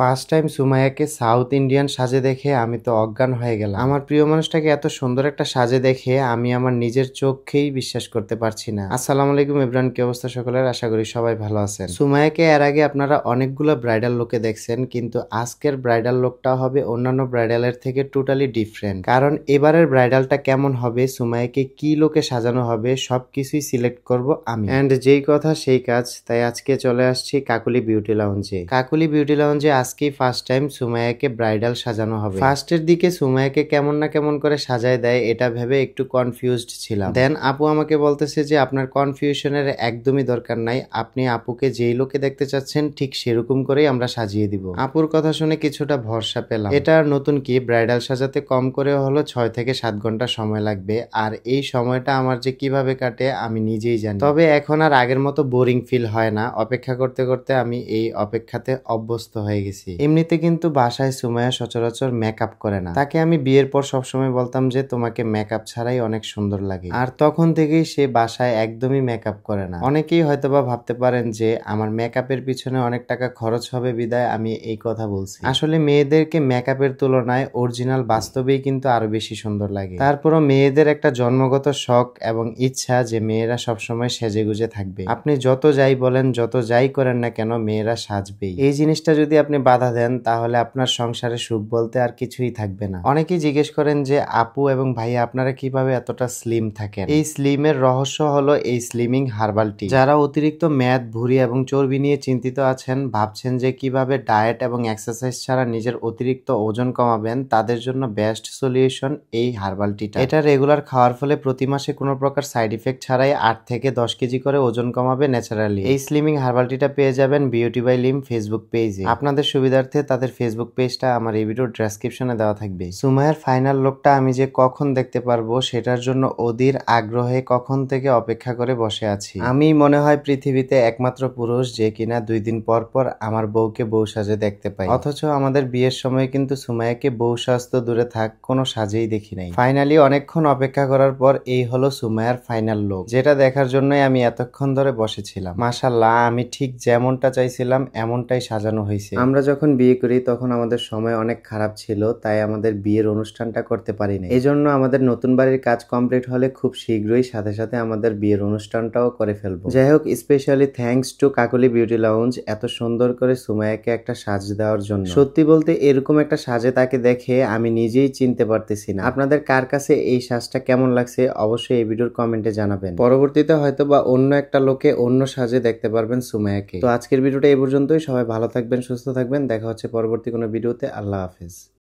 First time সুমাইয়াকে south Indian সাজে দেখে আমি তো অজ্ঞান হয়ে গেলাম। আমার প্রিয় মানুষটাকে এত সুন্দর একটা সাজে দেখে আমি আমার নিজের চোখকেই বিশ্বাস করতে পারছি না। আসসালামু আলাইকুম এভরিওয়ান, কি অবস্থা সকলের? আশা করি সবাই ভালো আছেন। সুমাইয়াকে এর আগে আপনারা অনেকগুলো ব্রাইডাল লুকে দেখছেন, কিন্তু আজকের ব্রাইডাল লুকটা হবে অন্যান্য ব্রাইডালের থেকে টোটালি ডিফারেন্ট। কারণ এবারের ব্রাইডালটা কেমন হবে, সুমাইয়াকে কি লুকে সাজানো হবে, সবকিছুই সিলেক্ট করব আমি। এন্ড যেই কথা সেই কাজ, তাই আজকে চলে আসছি কাকুলি বিউটি লাউঞ্জে। কাকুলি বিউটি লাউঞ্জে আজকেই ফার্স্ট টাইম সুমাইয়াকে ব্রাইডাল সাজানো হবে। ফার্স্টের দিকে সুমাইয়াকে কেমন না কেমন করে সাজায় দেয় এটা ভেবে একটু কনফিউজড ছিলাম। দেন আপু আমাকে বলতেছে যে আপনার কনফিউশনের একদমই দরকার নাই, আপনি আপুকে যেই লোকে দেখতে চাচ্ছেন ঠিক সেরকম করেই আমরা সাজিয়ে দিব। আপুর কথা শুনে কিছুটা ভরসা পেলাম। এটা আর নতুন কি, ব্রাইডাল সাজাতে কম করে হলো 6 থেকে 7 ঘন্টা সময় লাগবে, আর এই সময়টা আমার যে কিভাবে কাটে আমি নিজেই জানি। তবে এখন আর আগের মতো বোরিং ফিল হয় না, অপেক্ষা করতে করতে আমি এই অপেক্ষাতে অভ্যস্ত হয়ে গেছি। এমনিতে কিন্তু বাসায় সুমাইয়া সচরাচর মেকআপ করে না। তাকে আমি বিয়ের পর সবসময় বলতাম যে তোমাকে মেকআপ ছাড়াই অনেক সুন্দর লাগে, আর তখন থেকেই সে বাসায় একদমই মেকআপ করে না। অনেকেই হয়তোবা ভাবতে পারেন যে আমার মেকআপের পিছনে অনেক টাকা খরচ হবে বিদায় আমি এই কথা বলছি। আসলে মেয়েদেরকে মেকআপের তুলনায় অরিজিনাল বাস্তবেই কিন্তু আরো বেশি সুন্দর লাগে। তারপরও মেয়েদের একটা জন্মগত শখ এবং ইচ্ছা যে মেয়েরা সবসময় সেজেগুজে থাকবে। আপনি যত যাই বলেন, যত যাই করেন না কেন, মেয়েরা সাজবেই। এই জিনিসটা যদি আপনি বাধা দেন তাহলে আপনার সংসারে সুখ বলতে আর কিছুই থাকবে না। অনেকেই জিজ্ঞেস করেন যে আপু এবং ভাইয়া আপনারা কিভাবে এতটা স্লিম থাকেন। এই স্লিমের রহস্য হলো এই স্লিমিং হার্বাল টি। যারা অতিরিক্ত মেদ, ভুঁড়ি এবং চর্বি নিয়ে চিন্তিত আছেন, ভাবছেন যে কিভাবে ডায়েট এবং এক্সারসাইজ ছাড়া নিজের অতিরিক্ত ওজন কমাবেন, তাদের জন্য বেস্ট সলিউশন এই হার্বাল টিটা। এটা রেগুলার খাওয়ার ফলে প্রতি মাসে কোনো প্রকার সাইড ইফেক্ট ছাড়াই 8 থেকে 10 কেজি করে ওজন কমাবে ন্যাচারালি। এই স্লিমিং হার্বাল টিটা পেয়ে যাবেন বিউটি বাই লিম ফেসবুক পেজে। আপনাদের সুবিধার্থে তাদের ফেসবুক পেজটা আমার এই ভিডিওর ডেসক্রিপশনে দেওয়া থাকবে। সুমাইয়ার ফাইনাল লুকটা আমি যে কখন দেখতে পারবো সেটার জন্য অধীর আগ্রহে কখন থেকে অপেক্ষা করে বসে আছি। আমি মনে হয় পৃথিবীতে একমাত্র পুরুষ যে কিনা 2 দিন পর পর আমার বউকে বউ সাজে দেখতে পাই। অথচ আমাদের বিয়ের সময় কিন্তু সুমাইয়াকে বউ সাজ তো দূরে থাক, কোনো সাজেই দেখি নাই। ফাইনালি অনেকক্ষণ অপেক্ষা করার পর এই হলো সুমাইয়ার ফাইনাল লুক, যেটা দেখার জন্যই আমি এতক্ষণ ধরে বসেছিলাম। মাশাআল্লাহ, আমি ঠিক যেমনটা চাইছিলাম এমনটাই সাজানো হয়েছে। আমরা যখন বিয়ে করি তখন আমাদের সময় অনেক খারাপ ছিল, তাই আমাদের বিয়ের অনুষ্ঠানটা করতে পারি না। এই জন্য আমাদের নতুন বাড়ির কাজ কমপ্লিট হলে খুব শীঘ্রই সাথে সাথে আমাদের বিয়ের অনুষ্ঠানটাও করে ফেলবো। যাই হোক, specially thanks to Kakoli beauty lounge এত সুন্দর করে সুমাইয়াকে একটা সাজ দেওয়ার জন্য। সত্যি বলতে এরকম একটা সাজে তাকে দেখে আমি নিজেই চিনতে পারতেছি না। আপনাদের কার কাছে এই সাজটা কেমন লাগছে অবশ্যই এই ভিডিওর কমেন্টে জানাবেন। পরবর্তীতে হয়তো বা অন্য একটা লোকে অন্য সাজে দেখতে পারবেন সুমাইয়াকে। তো আজকের ভিডিওটা এই পর্যন্তই। সবাই ভালো থাকবেন, সুস্থ থাকবেন। দেখা হচ্ছে পরবর্তী কোনো ভিডিওতে। আল্লাহ হাফেজ।